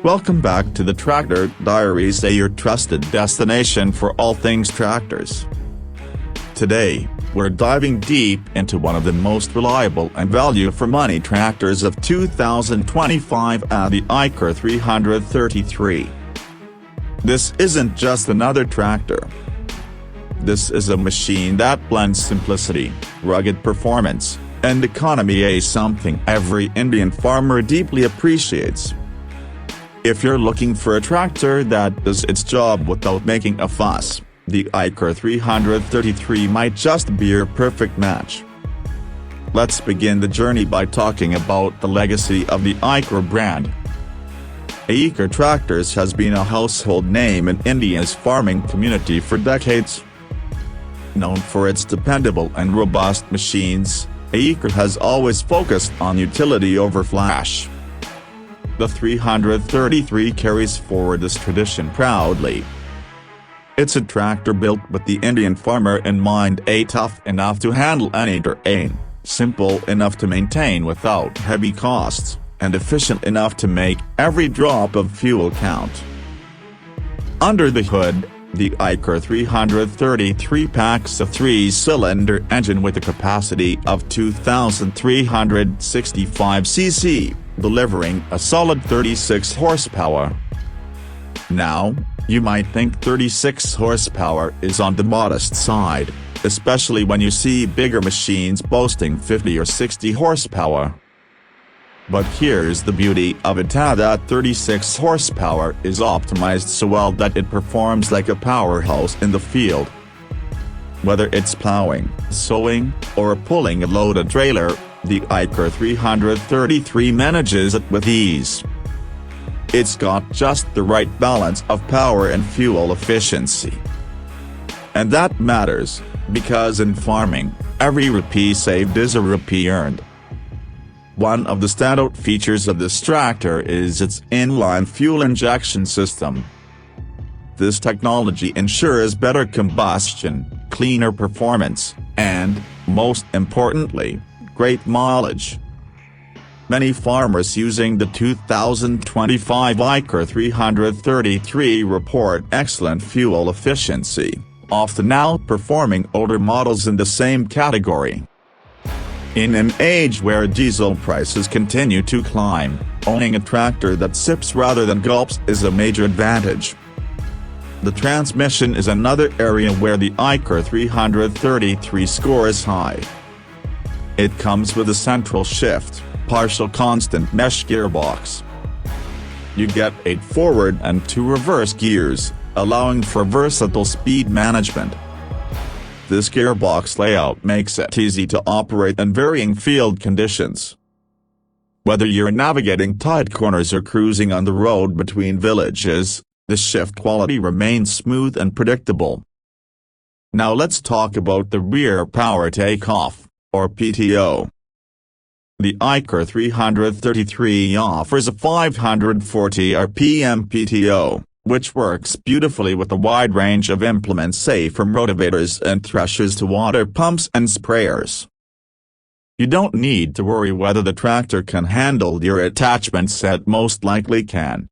Welcome back to the Tractor Diaries, your trusted destination for all things tractors. Today, we're diving deep into one of the most reliable and value-for-money tractors of 2025, the Eicher 333. This isn't just another tractor. This is a machine that blends simplicity, rugged performance, and economy, something every Indian farmer deeply appreciates. If you're looking for a tractor that does its job without making a fuss, the Eicher 333 might just be your perfect match. Let's begin the journey by talking about the legacy of the Eicher brand. Eicher Tractors has been a household name in India's farming community for decades. Known for its dependable and robust machines, Eicher has always focused on utility over flash. The 333 carries forward this tradition proudly. It's a tractor built with the Indian farmer in mind, tough enough to handle any terrain, simple enough to maintain without heavy costs, and efficient enough to make every drop of fuel count. Under the hood, the Eicher 333 packs a 3-cylinder engine with a capacity of 2,365 cc, delivering a solid 36 horsepower. Now, you might think 36 horsepower is on the modest side, especially when you see bigger machines boasting 50 or 60 horsepower. But here's the beauty of it: that 36 horsepower is optimized so well that it performs like a powerhouse in the field. Whether it's plowing, sowing, or pulling a loaded trailer, the Eicher 333 manages it with ease. It's got just the right balance of power and fuel efficiency. And that matters, because in farming, every rupee saved is a rupee earned. One of the standout features of this tractor is its inline fuel injection system. This technology ensures better combustion, cleaner performance, and, most importantly, great mileage. Many farmers using the 2025 Eicher 333 report excellent fuel efficiency, often outperforming older models in the same category. In an age where diesel prices continue to climb, owning a tractor that sips rather than gulps is a major advantage. The transmission is another area where the Eicher 333 scores high. It comes with a central shift, partial constant mesh gearbox. You get 8 forward and 2 reverse gears, allowing for versatile speed management. This gearbox layout makes it easy to operate in varying field conditions. Whether you're navigating tight corners or cruising on the road between villages, the shift quality remains smooth and predictable. Now let's talk about the rear power takeoff, or PTO. The Eicher 333 offers a 540 RPM PTO, which works beautifully with a wide range of implements, from rotavators and threshers to water pumps and sprayers. You don't need to worry whether the tractor can handle your attachment set; most likely can.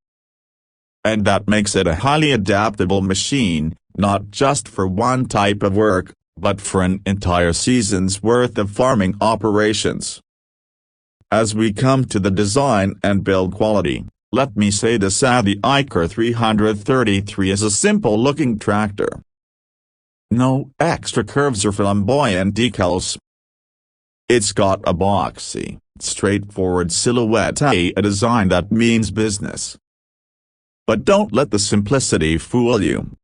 And that makes it a highly adaptable machine, not just for one type of work, but for an entire season's worth of farming operations. As we come to the design and build quality, let me say this: the Eicher 333 is a simple-looking tractor. No extra curves or flamboyant decals. It's got a boxy, straightforward silhouette, a design that means business. But don't let the simplicity fool you.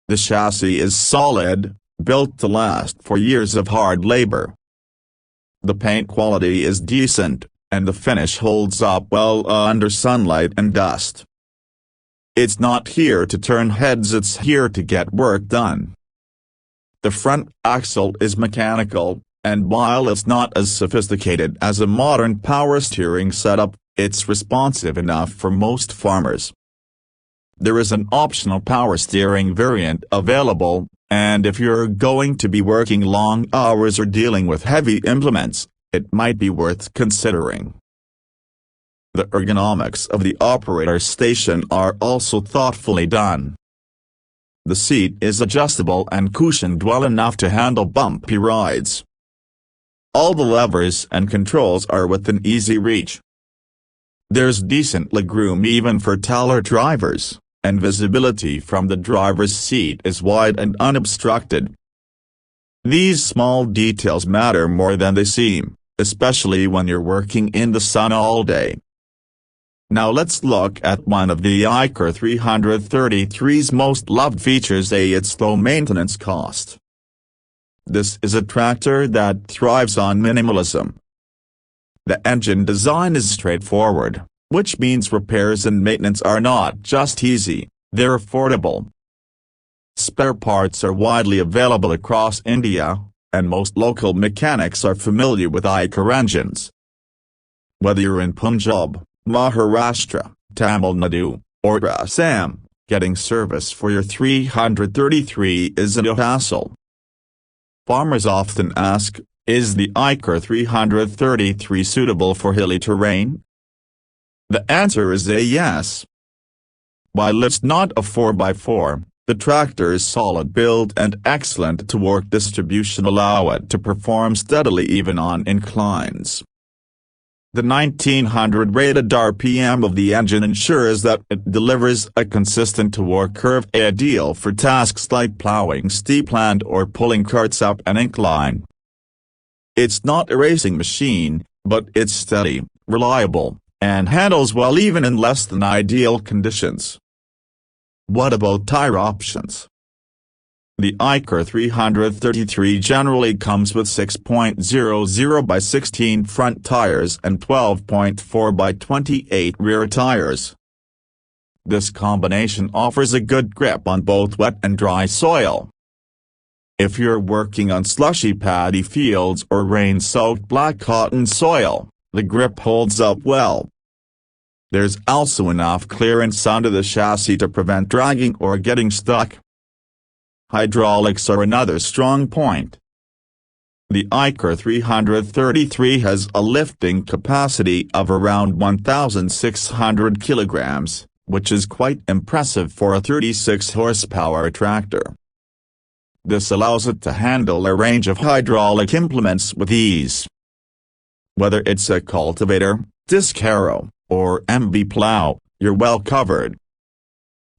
The chassis is solid, built to last for years of hard labor. The paint quality is decent, and the finish holds up well under sunlight and dust. It's not here to turn heads, it's here to get work done. The front axle is mechanical, and while it's not as sophisticated as a modern power steering setup, it's responsive enough for most farmers. There is an optional power steering variant available, and if you're going to be working long hours or dealing with heavy implements, it might be worth considering. The ergonomics of the operator station are also thoughtfully done. The seat is adjustable and cushioned well enough to handle bumpy rides. All the levers and controls are within easy reach. There's decent legroom even for taller drivers, and visibility from the driver's seat is wide and unobstructed. These small details matter more than they seem, especially when you're working in the sun all day. Now let's look at one of the Eicher 333's most loved features, its low maintenance cost. This is a tractor that thrives on minimalism. The engine design is straightforward, which means repairs and maintenance are not just easy, they're affordable. Spare parts are widely available across India, and most local mechanics are familiar with Eicher engines. Whether you're in Punjab, Maharashtra, Tamil Nadu, or Assam, getting service for your 333 isn't a hassle. Farmers often ask, is the Eicher 333 suitable for hilly terrain? The answer is a yes. While it's not a 4x4, the tractor's solid build and excellent torque distribution allow it to perform steadily even on inclines. The 1900 rated RPM of the engine ensures that it delivers a consistent torque curve ideal for tasks like plowing steep land or pulling carts up an incline. It's not a racing machine, but it's steady, reliable, and handles well even in less than ideal conditions. What about tire options? The Eicher 333 generally comes with 6.00 by 16 front tires and 12.4 by 28 rear tires. This combination offers a good grip on both wet and dry soil. If you're working on slushy paddy fields or rain-soaked black cotton soil, the grip holds up well. There's also enough clearance under the chassis to prevent dragging or getting stuck. Hydraulics are another strong point. The Eicher 333 has a lifting capacity of around 1,600 kilograms, which is quite impressive for a 36 horsepower tractor. This allows it to handle a range of hydraulic implements with ease. Whether it's a cultivator, disc harrow, or MB plow, you're well covered.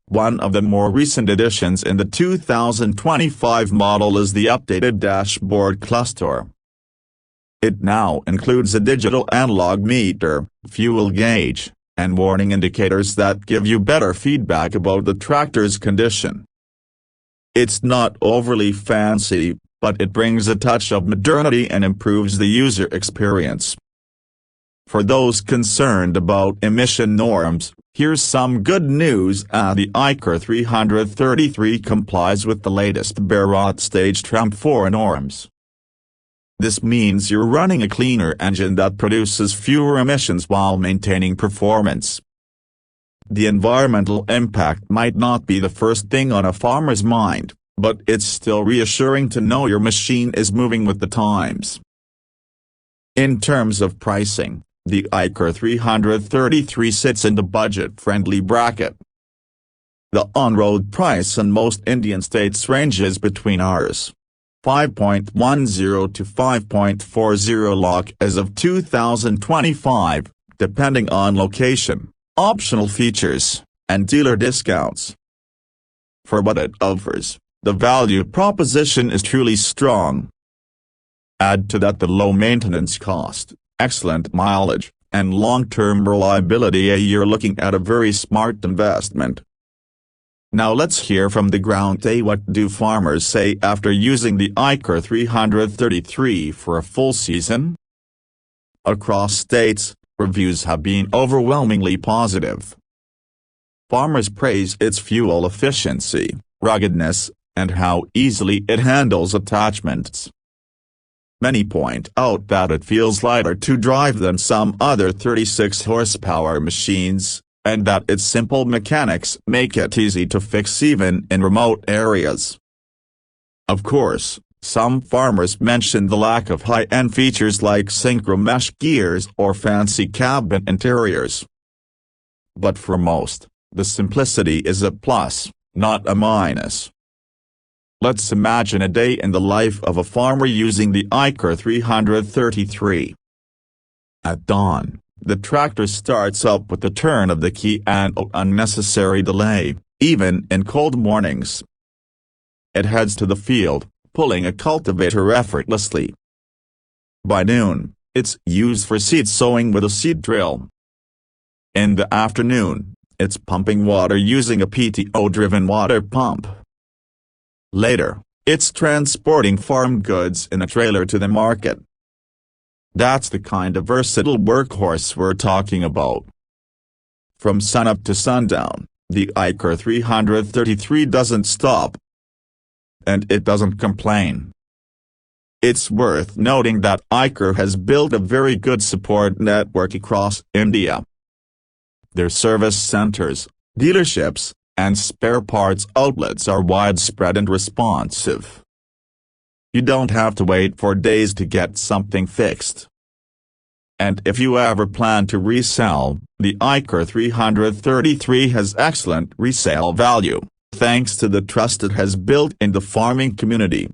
One of the more recent additions in the 2025 model is the updated dashboard cluster. It now includes a digital analog meter, fuel gauge, and warning indicators that give you better feedback about the tractor's condition. It's not overly fancy, but it brings a touch of modernity and improves the user experience. For those concerned about emission norms, here's some good news. The Eicher 333 complies with the latest Bharat Stage Tram 4 norms. This means you're running a cleaner engine that produces fewer emissions while maintaining performance. The environmental impact might not be the first thing on a farmer's mind, but it's still reassuring to know your machine is moving with the times. In terms of pricing, the Eicher 333 sits in the budget-friendly bracket. The on-road price in most Indian states ranges between Rs. 5.10 to 5.40 lakh as of 2025, depending on location, optional features, and dealer discounts. For what it offers, the value proposition is truly strong. Add to that the low maintenance cost, excellent mileage, and long-term reliability, you're looking at a very smart investment. Now let's hear from the ground. What do farmers say after using the Eicher 333 for a full season? Across states, reviews have been overwhelmingly positive. Farmers praise its fuel efficiency, ruggedness, and how easily it handles attachments. Many point out that it feels lighter to drive than some other 36 horsepower machines, and that its simple mechanics make it easy to fix even in remote areas. Of course, some farmers mention the lack of high-end features like synchro mesh gears or fancy cabin interiors. But for most, the simplicity is a plus, not a minus. Let's imagine a day in the life of a farmer using the Iker 333. At dawn, the tractor starts up with the turn of the key and no unnecessary delay, even in cold mornings. It heads to the field, pulling a cultivator effortlessly. By noon, it's used for seed sowing with a seed drill. In the afternoon, it's pumping water using a PTO-driven water pump. Later, it's transporting farm goods in a trailer to the market. That's the kind of versatile workhorse we're talking about. From sunup to sundown, the Iker 333 doesn't stop. And it doesn't complain. It's worth noting that Iker has built a very good support network across India. Their service centers, dealerships, and spare parts outlets are widespread and responsive. You don't have to wait for days to get something fixed. And if you ever plan to resell, the Iker 333 has excellent resale value, thanks to the trust it has built in the farming community.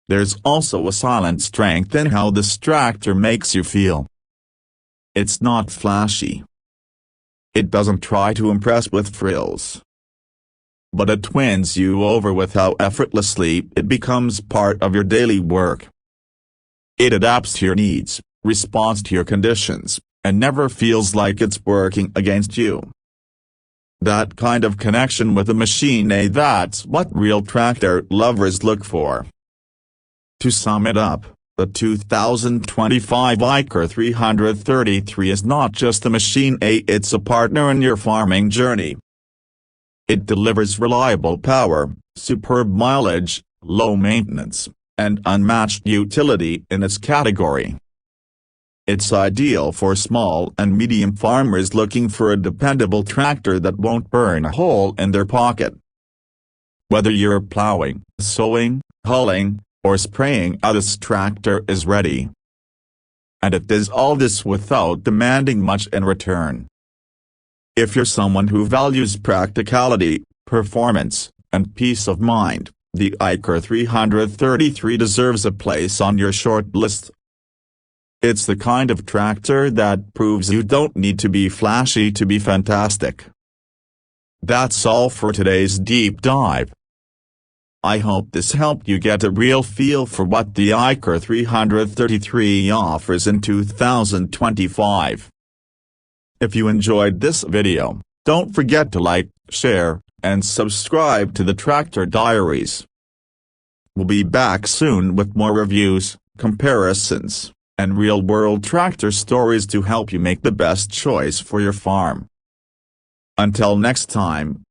There's also a silent strength in how this tractor makes you feel. It's not flashy. It doesn't try to impress with frills. But it wins you over with how effortlessly it becomes part of your daily work. It adapts to your needs, responds to your conditions, and never feels like it's working against you. That kind of connection with a machine, that's what real tractor lovers look for. To sum it up, the 2025 Iker 333 is not just a machine, it's a partner in your farming journey. It delivers reliable power, superb mileage, low maintenance, and unmatched utility in its category. It's ideal for small and medium farmers looking for a dependable tractor that won't burn a hole in their pocket. Whether you're plowing, sowing, hulling, or spraying, this tractor is ready. And it does all this without demanding much in return. If you're someone who values practicality, performance, and peace of mind, the Iker 333 deserves a place on your short list. It's the kind of tractor that proves you don't need to be flashy to be fantastic. That's all for today's deep dive. I hope this helped you get a real feel for what the Iker 333 offers in 2025. If you enjoyed this video, don't forget to like, share, and subscribe to the Tractor Diaries. We'll be back soon with more reviews, comparisons, and real-world tractor stories to help you make the best choice for your farm. Until next time,